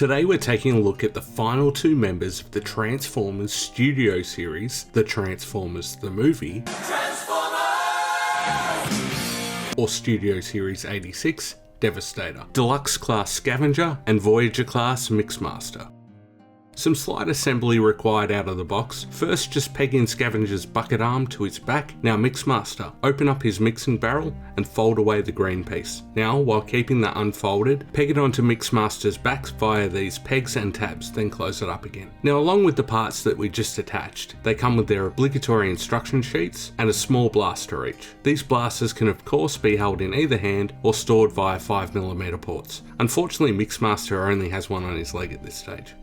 Today we're taking a look at the final two members of the Transformers Studio series, the Transformers the Movie, or Studio Series 86, Devastator, Deluxe class Scavenger, and Voyager class Mixmaster. Some slight assembly required out of the box. First, just peg in Scavenger's bucket arm to its back. Now Mixmaster, open up his mixing barrel and fold away the green piece. Now, while keeping that unfolded, peg it onto Mixmaster's back via these pegs and tabs, then close it up again. Now, along with the parts that we just attached, they come with their obligatory instruction sheets and a small blaster each. These blasters can of course be held in either hand or stored via 5mm ports. Unfortunately, Mixmaster only has one on his leg at this stage.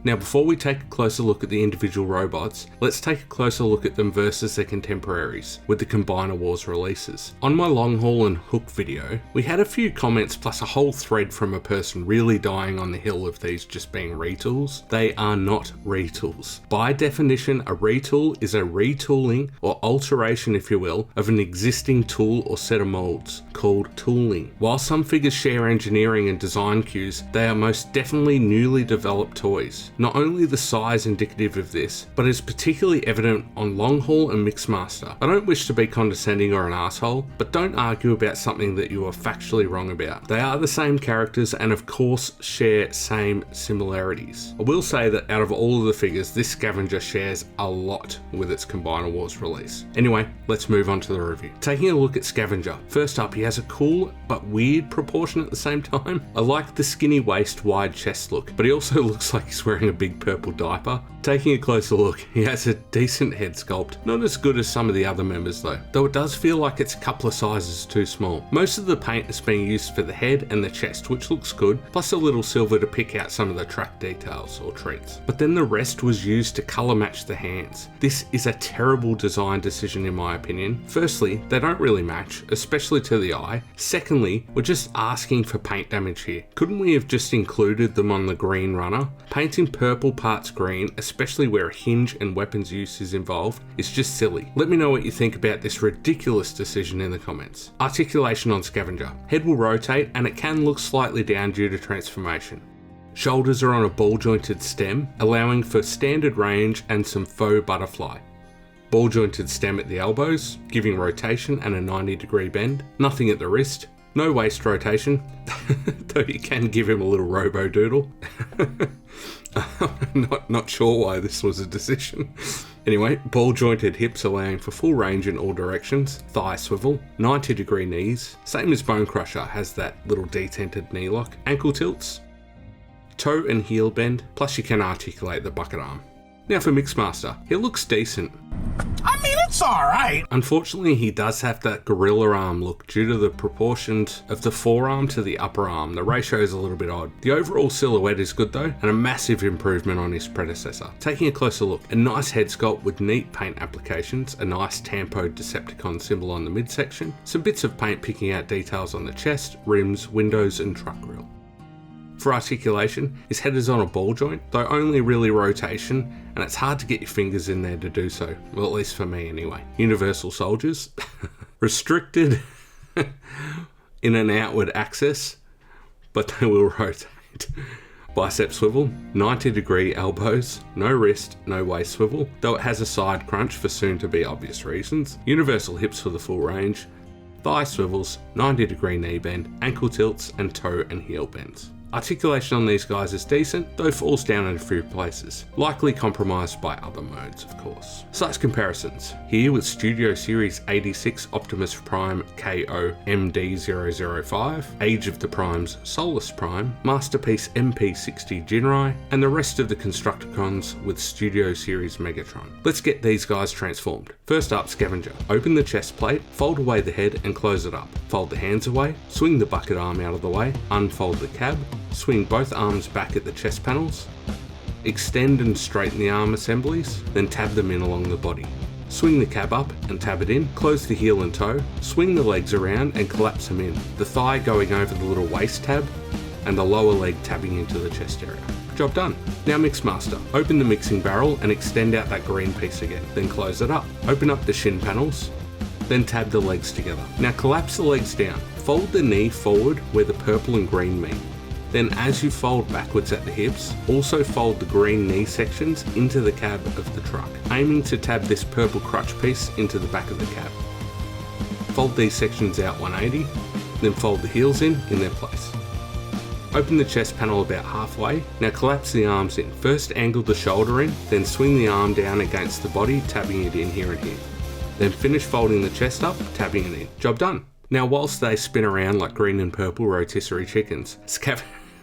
Now before we take a closer look at the individual robots, let's take a closer look at them versus their contemporaries with the Combiner Wars releases. On my long haul and hook video, we had a few comments plus a whole thread from a person really dying on the hill of these just being retools. They are not retools. By definition, a retool is a retooling or alteration, if you will, of an existing tool or set of molds, called tooling. While some figures share engineering and design cues, they are most definitely newly developed toys. Not only the size indicative of this, but is particularly evident on Longhaul and Mixmaster. I don't wish to be condescending or an asshole, but don't argue about something that you are factually wrong about. They are the same characters and of course share same similarities. I will say that out of all of the figures, this Scavenger shares a lot with its Combiner Wars release. Anyway, let's move on to the review. Taking a look at Scavenger. First up, he has a cool but weird proportion at the same time. I like the skinny waist, wide chest look, but he also looks like he's wearing a big purple diaper. Taking a closer look, he has a decent head sculpt. Not as good as some of the other members though it does feel like it's a couple of sizes too small. Most of the paint is being used for the head and the chest, which looks good, plus a little silver to pick out some of the track details or treats. But then the rest was used to colour match the hands. This is a terrible design decision in my opinion. Firstly, they don't really match, especially to the eye. Secondly, we're just asking for paint damage here. Couldn't we have just included them on the green runner? Painting purple parts green, especially where a hinge and weapons use is involved, is just silly. Let me know what you think about this ridiculous decision in the comments. Articulation on Scavenger. Head will rotate and it can look slightly down due to transformation. Shoulders are on a ball jointed stem, allowing for standard range and some faux butterfly. Ball jointed stem at the elbows, giving rotation and a 90-degree bend. Nothing at the wrist. No waist rotation, though you can give him a little robo-doodle. Not sure why this was a decision. Anyway, ball jointed hips allowing for full range in all directions, thigh swivel, 90-degree knees, same as Bone Crusher has that little detented knee lock, ankle tilts, toe and heel bend, plus you can articulate the bucket arm. Now for Mixmaster, he looks decent. I mean, it's alright. Unfortunately, he does have that gorilla arm look due to the proportions of the forearm to the upper arm. The ratio is a little bit odd. The overall silhouette is good though, and a massive improvement on his predecessor. Taking a closer look, a nice head sculpt with neat paint applications, a nice tampoed Decepticon symbol on the midsection, some bits of paint picking out details on the chest, rims, windows and truck grille. For articulation, his head is on a ball joint, though only really rotation, and it's hard to get your fingers in there to do so. Well, at least for me anyway. Universal soldiers. Restricted in an outward axis, but they will rotate. Bicep swivel, 90-degree elbows, no wrist, no waist swivel, though it has a side crunch for soon to be obvious reasons. Universal hips for the full range. Thigh swivels, 90-degree knee bend, ankle tilts, and toe and heel bends. Articulation on these guys is decent, though falls down in a few places, likely compromised by other modes of course. Size comparisons. Here with Studio Series 86 Optimus Prime KO MD005, Age of the Primes Solus Prime, Masterpiece MP60 Jinrai, and the rest of the Constructicons with Studio Series Megatron. Let's get these guys transformed. First up, Scavenger. Open the chest plate, fold away the head and close it up. Fold the hands away, swing the bucket arm out of the way, unfold the cab, swing both arms back at the chest panels, extend and straighten the arm assemblies, then tab them in along the body. Swing the cab up and tab it in, close the heel and toe, swing the legs around and collapse them in, the thigh going over the little waist tab and the lower leg tabbing into the chest area. Job done. Now Mixmaster. Open the mixing barrel and extend out that green piece again, then close it up. Open up the shin panels, then tab the legs together. Now collapse the legs down. Fold the knee forward where the purple and green meet. Then as you fold backwards at the hips, also fold the green knee sections into the cab of the truck, aiming to tab this purple crutch piece into the back of the cab. Fold these sections out 180, then fold the heels in their place. Open the chest panel about halfway. Now collapse the arms in. First angle the shoulder in, then swing the arm down against the body, tabbing it in here and here. Then finish folding the chest up, tabbing it in. Job done. Now whilst they spin around like green and purple rotisserie chickens,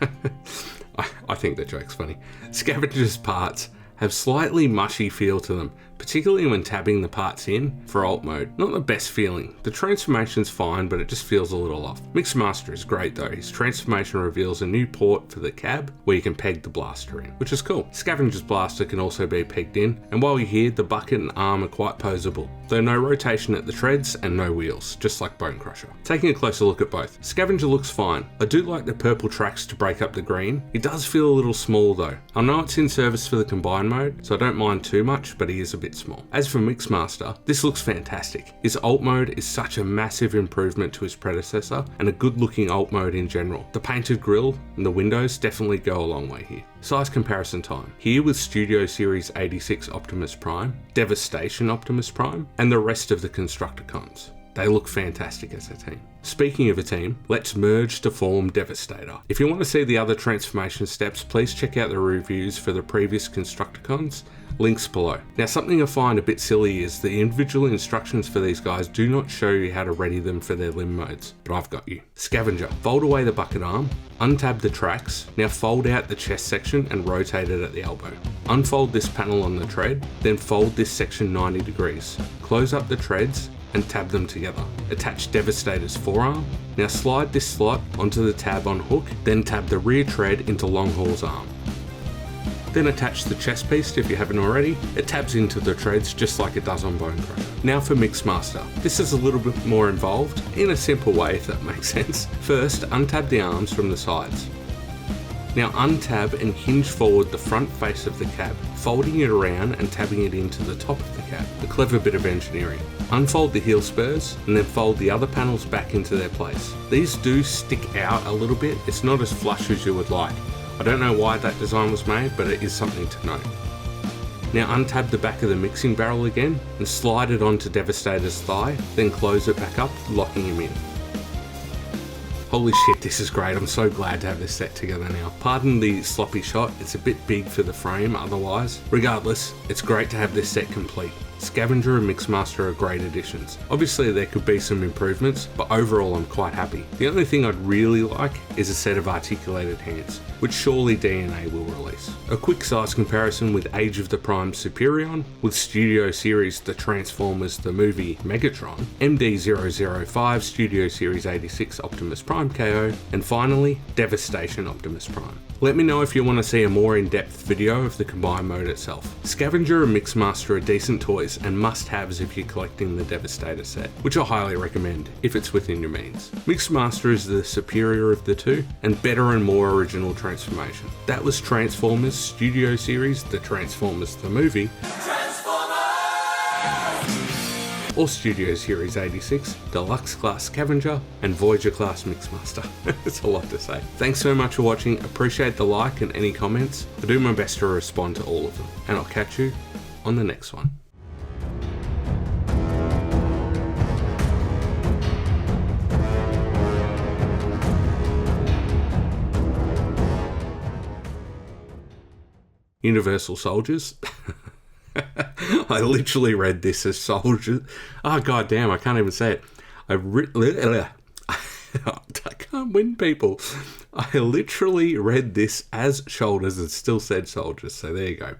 I think the joke's funny. Scavenger's parts have slightly mushy feel to them, particularly when tabbing the parts in for alt mode. Not the best feeling. The transformation's fine, but it just feels a little off. Mixmaster is great though. His transformation reveals a new port for the cab where you can peg the blaster in, which is cool. Scavenger's blaster can also be pegged in, and while you're here, the bucket and arm are quite posable, though no rotation at the treads and no wheels, just like Bone Crusher. Taking a closer look at both, Scavenger looks fine. I do like the purple tracks to break up the green. It does feel a little small though. I know it's in service for the combined mode, so I don't mind too much, but he is a bit small. As for Mixmaster, this looks fantastic. His alt mode is such a massive improvement to his predecessor, and a good looking alt mode in general. The painted grille and the windows definitely go a long way here. Size comparison time. Here with Studio Series 86 Optimus Prime, Devastation Optimus Prime, and the rest of the Constructicons. They look fantastic as a team. Speaking of a team, let's merge to form Devastator. If you want to see the other transformation steps, please check out the reviews for the previous Constructicons, links below. Now something I find a bit silly is the individual instructions for these guys do not show you how to ready them for their limb modes, but I've got you. Scavenger, fold away the bucket arm, untab the tracks, now fold out the chest section and rotate it at the elbow. Unfold this panel on the tread, then fold this section 90 degrees. Close up the treads and tab them together. Attach Devastator's forearm. Now slide this slot onto the tab on hook, then tab the rear tread into Longhaul's arm. Then attach the chest piece if you haven't already. It tabs into the treads just like it does on Bone Crusher. Now for Mixmaster. This is a little bit more involved, in a simple way if that makes sense. First, untab the arms from the sides. Now untab and hinge forward the front face of the cab, folding it around and tabbing it into the top of the cab. A clever bit of engineering. Unfold the heel spurs and then fold the other panels back into their place. These do stick out a little bit. It's not as flush as you would like. I don't know why that design was made, but it is something to note. Now untab the back of the mixing barrel again and slide it onto Devastator's thigh, then close it back up, locking him in. Holy shit, this is great. I'm so glad to have this set together now. Pardon the sloppy shot, it's a bit big for the frame otherwise. Regardless, it's great to have this set complete. Scavenger and Mixmaster are great additions. Obviously there could be some improvements, but overall I'm quite happy. The only thing I'd really like is a set of articulated hands, which surely DNA will release. A quick size comparison with Age of the Prime Superion, with Studio Series The Transformers The Movie Megatron, MD005 Studio Series 86 Optimus Prime KO, and finally Devastation Optimus Prime. Let me know if you want to see a more in-depth video of the combined mode itself. Scavenger and Mixmaster are decent toys and must-haves if you're collecting the Devastator set, which I highly recommend if it's within your means. Mixmaster is the superior of the two and better and more original transformation. That was Transformers Studio Series The Transformers The Movie, or Studio Series 86, Deluxe Class Scavenger, and Voyager Class Mixmaster. It's a lot to say. Thanks so much for watching, appreciate the like and any comments. I do my best to respond to all of them, and I'll catch you on the next one. Universal Soldiers. I literally read this as soldiers. Oh god damn, I can't even say it. I can't win, people. I literally read this as shoulders and still said soldiers, so there you go.